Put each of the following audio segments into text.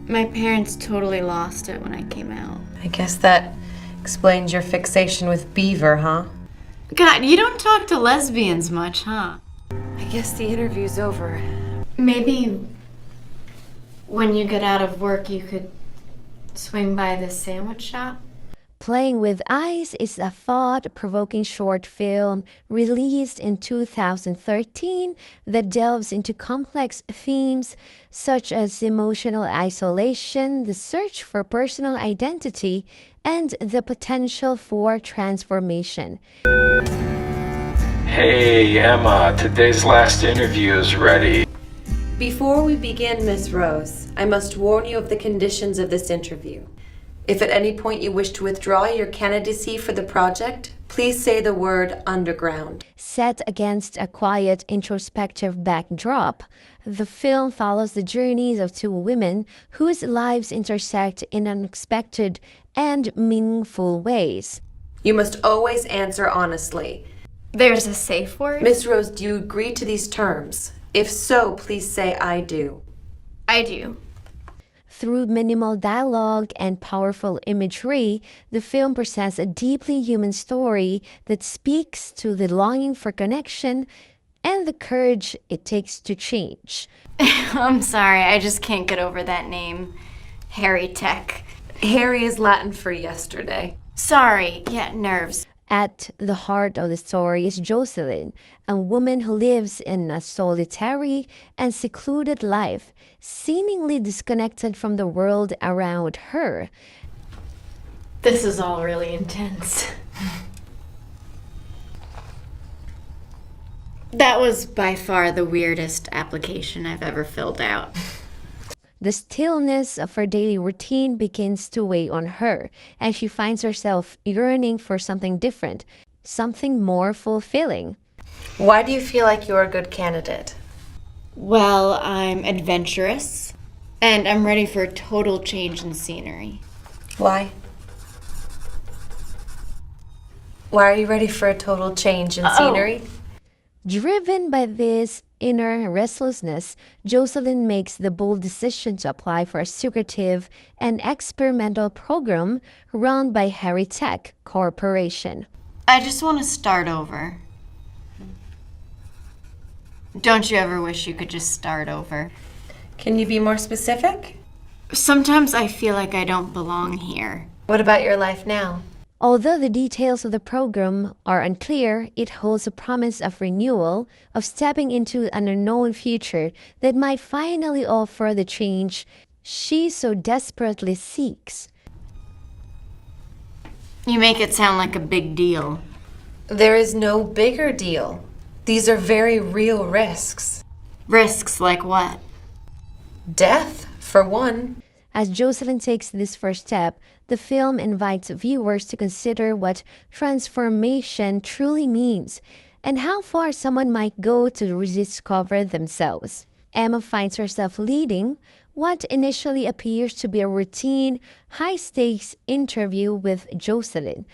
My parents totally lost it when I came out. I guess that explains your fixation with Beaver, huh? God, you don't talk to lesbians much, huh? I guess the interview's over. Maybe when you get out of work, you could swing by this sandwich shop? Playing with Ice is a thought-provoking short film released in 2013 that delves into complex themes such as emotional isolation, the search for personal identity, and the potential for transformation. Hey, Emma, today's last interview is ready. Before we begin, Miss Rose, I must warn you of the conditions of this interview. If at any point you wish to withdraw your candidacy for the project, please say the word underground. Set against a quiet, introspective backdrop, the film follows the journeys of two women whose lives intersect in unexpected and meaningful ways. You must always answer honestly. There's a safe word? Miss Rose, do you agree to these terms? If so, please say I do. I do. Through minimal dialogue and powerful imagery, the film presents a deeply human story that speaks to the longing for connection and the courage it takes to change. I'm sorry, I just can't get over that name. Harry Tech. Harry is Latin for yesterday. Sorry, yeah, nerves. At the heart of the story is Jocelyn, a woman who lives in a solitary and secluded life, seemingly disconnected from the world around her. This is all really intense. That was by far the weirdest application I've ever filled out. The stillness of her daily routine begins to weigh on her, and she finds herself yearning for something different, something more fulfilling. Why do you feel like you're a good candidate? Well, I'm adventurous, and I'm ready for a total change in scenery. Why? Why are you ready for a total change in scenery? Driven by this inner restlessness, Jocelyn makes the bold decision to apply for a secretive and experimental program run by Harry Tech Corporation. I just want to start over. Don't you ever wish you could just start over? Can you be more specific? Sometimes I feel like I don't belong here. What about your life now? Although the details of the program are unclear, it holds a promise of renewal, of stepping into an unknown future that might finally offer the change she so desperately seeks. You make it sound like a big deal. There is no bigger deal. These are very real risks. Risks like what? Death, for one. As Jocelyn takes this first step, the film invites viewers to consider what transformation truly means and how far someone might go to rediscover themselves. Emma finds herself leading what initially appears to be a routine, high-stakes interview with Jocelyn,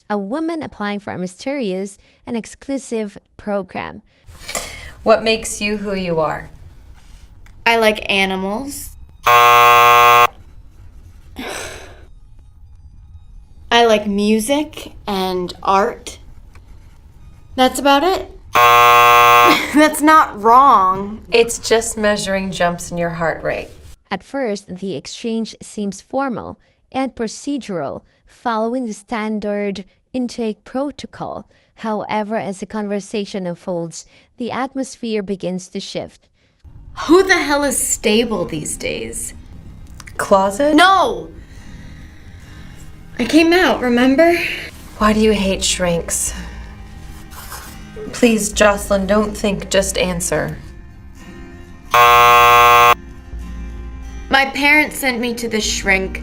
a woman applying for a mysterious and exclusive program. What makes you who you are? I like animals. I like music and art. That's about it. That's not wrong. It's just measuring jumps in your heart rate. At first, the exchange seems formal and procedural, following the standard intake protocol. However, as the conversation unfolds, the atmosphere begins to shift. Who the hell is stable these days? Closet? No! I came out, remember? Why do you hate shrinks? Please, Jocelyn, don't think, just answer. My parents sent me to the shrink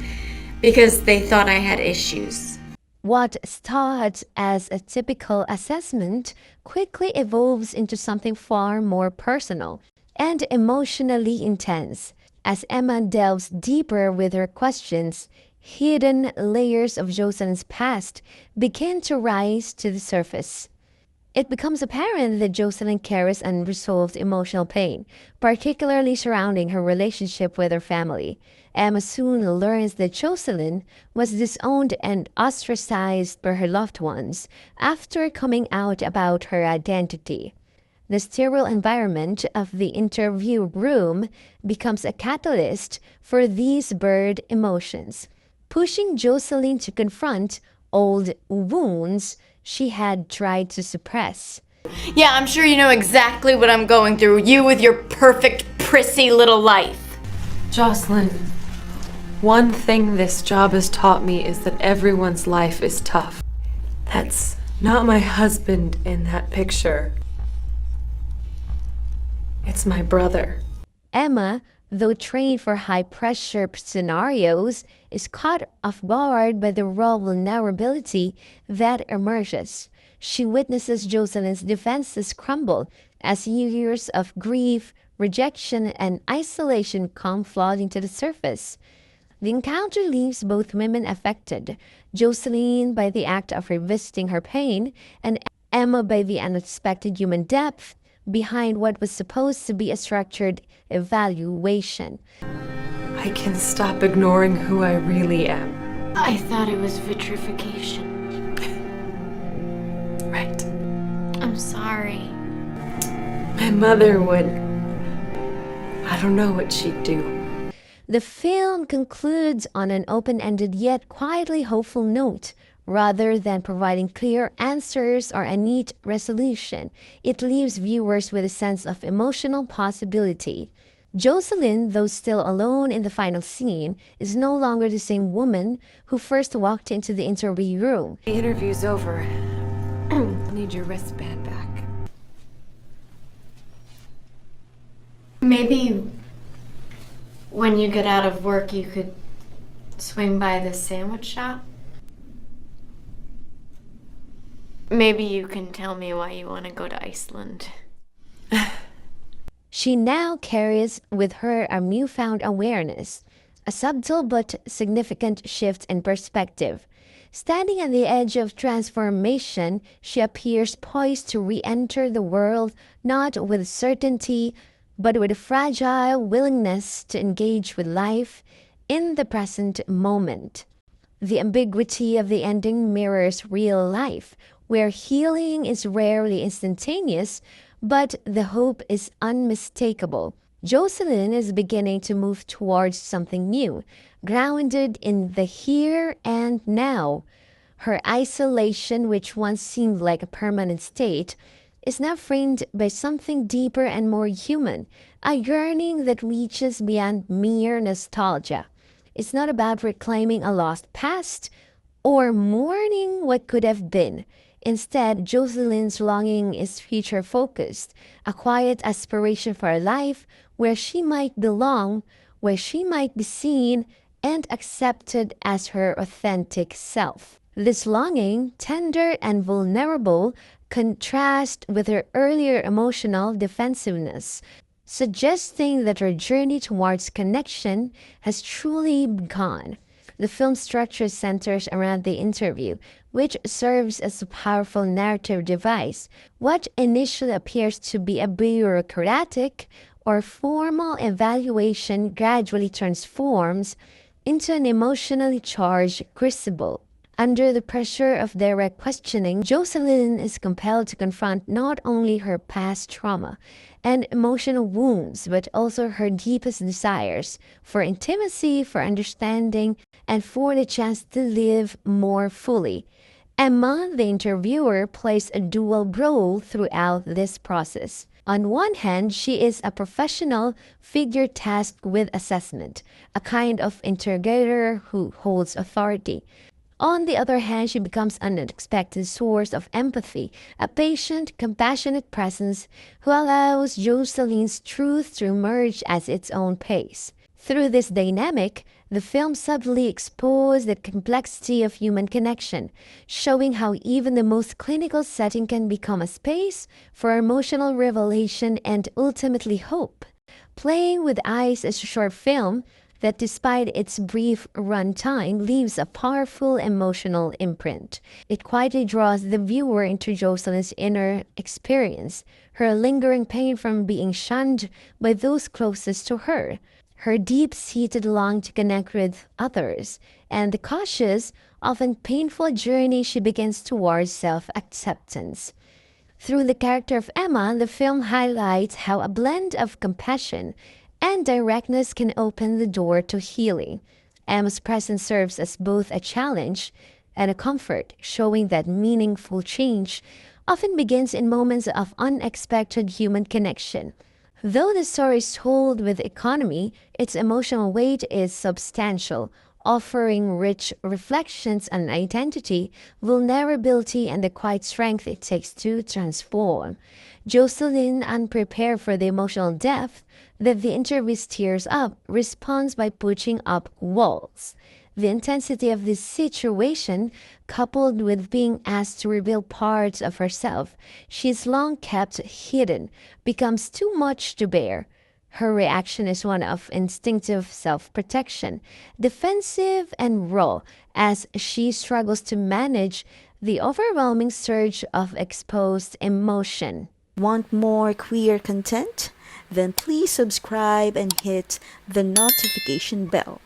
because they thought I had issues. What starts as a typical assessment quickly evolves into something far more personal and emotionally intense. As Emma delves deeper with her questions, hidden layers of Jocelyn's past begin to rise to the surface. It becomes apparent that Jocelyn carries unresolved emotional pain, particularly surrounding her relationship with her family. Emma soon learns that Jocelyn was disowned and ostracized by her loved ones after coming out about her identity. The sterile environment of the interview room becomes a catalyst for these buried emotions, pushing Jocelyn to confront old wounds she had tried to suppress. Yeah, I'm sure you know exactly what I'm going through. You with your perfect, prissy little life. Jocelyn, one thing this job has taught me is that everyone's life is tough. That's not my husband in that picture. It's my brother. Emma, though trained for high-pressure scenarios, is caught off guard by the raw vulnerability that emerges. She witnesses Jocelyn's defenses crumble as years of grief, rejection, and isolation come flooding to the surface. The encounter leaves both women affected, Jocelyn by the act of revisiting her pain, and Emma by the unexpected human depth behind what was supposed to be a structured evaluation. I can stop ignoring who I really am. I thought it was vitrification. Right. I'm sorry. My mother would... I don't know what she'd do. The film concludes on an open-ended yet quietly hopeful note. Rather than providing clear answers or a neat resolution, it leaves viewers with a sense of emotional possibility. Jocelyn, though still alone in the final scene, is no longer the same woman who first walked into the interview room. The interview's over. I need your wristband back. Maybe when you get out of work, you could swing by the sandwich shop. Maybe you can tell me why you want to go to Iceland. She now carries with her a newfound awareness, a subtle but significant shift in perspective. Standing at the edge of transformation, she appears poised to re-enter the world not with certainty, but with a fragile willingness to engage with life in the present moment. The ambiguity of the ending mirrors real life, where healing is rarely instantaneous, but the hope is unmistakable. Jocelyn is beginning to move towards something new, grounded in the here and now. Her isolation, which once seemed like a permanent state, is now framed by something deeper and more human, a yearning that reaches beyond mere nostalgia. It's not about reclaiming a lost past or mourning what could have been. Instead, Jocelyn's longing is future-focused, a quiet aspiration for a life where she might belong, where she might be seen and accepted as her authentic self. This longing, tender and vulnerable, contrasts with her earlier emotional defensiveness, suggesting that her journey towards connection has truly begun. The film's structure centers around the interview, which serves as a powerful narrative device. What initially appears to be a bureaucratic or formal evaluation gradually transforms into an emotionally charged crucible. Under the pressure of direct questioning, Jocelyn is compelled to confront not only her past trauma and emotional wounds, but also her deepest desires for intimacy, for understanding, and for the chance to live more fully. Emma, the interviewer, plays a dual role throughout this process. On one hand, she is a professional figure tasked with assessment, a kind of interrogator who holds authority. On the other hand, she becomes an unexpected source of empathy, a patient, compassionate presence who allows Jocelyn's truth to emerge at its own pace. Through this dynamic, the film subtly exposed the complexity of human connection, showing how even the most clinical setting can become a space for emotional revelation and ultimately hope. Playing with Eyes is a short film that despite its brief runtime leaves a powerful emotional imprint. It quietly draws the viewer into Jocelyn's inner experience, her lingering pain from being shunned by those closest to her, her deep-seated longing to connect with others, and the cautious, often painful journey she begins towards self-acceptance. Through the character of Emma, the film highlights how a blend of compassion and directness can open the door to healing. Emma's presence serves as both a challenge and a comfort, showing that meaningful change often begins in moments of unexpected human connection. Though the story is told with economy, its emotional weight is substantial, offering rich reflections on identity, vulnerability, and the quiet strength it takes to transform. Jocelyn, unprepared for the emotional depth that the interview stirs up, responds by pushing up walls. The intensity of this situation, coupled with being asked to reveal parts of herself she's long kept hidden, becomes too much to bear. Her reaction is one of instinctive self-protection, defensive and raw, as she struggles to manage the overwhelming surge of exposed emotion. Want more queer content? Then please subscribe and hit the notification bell.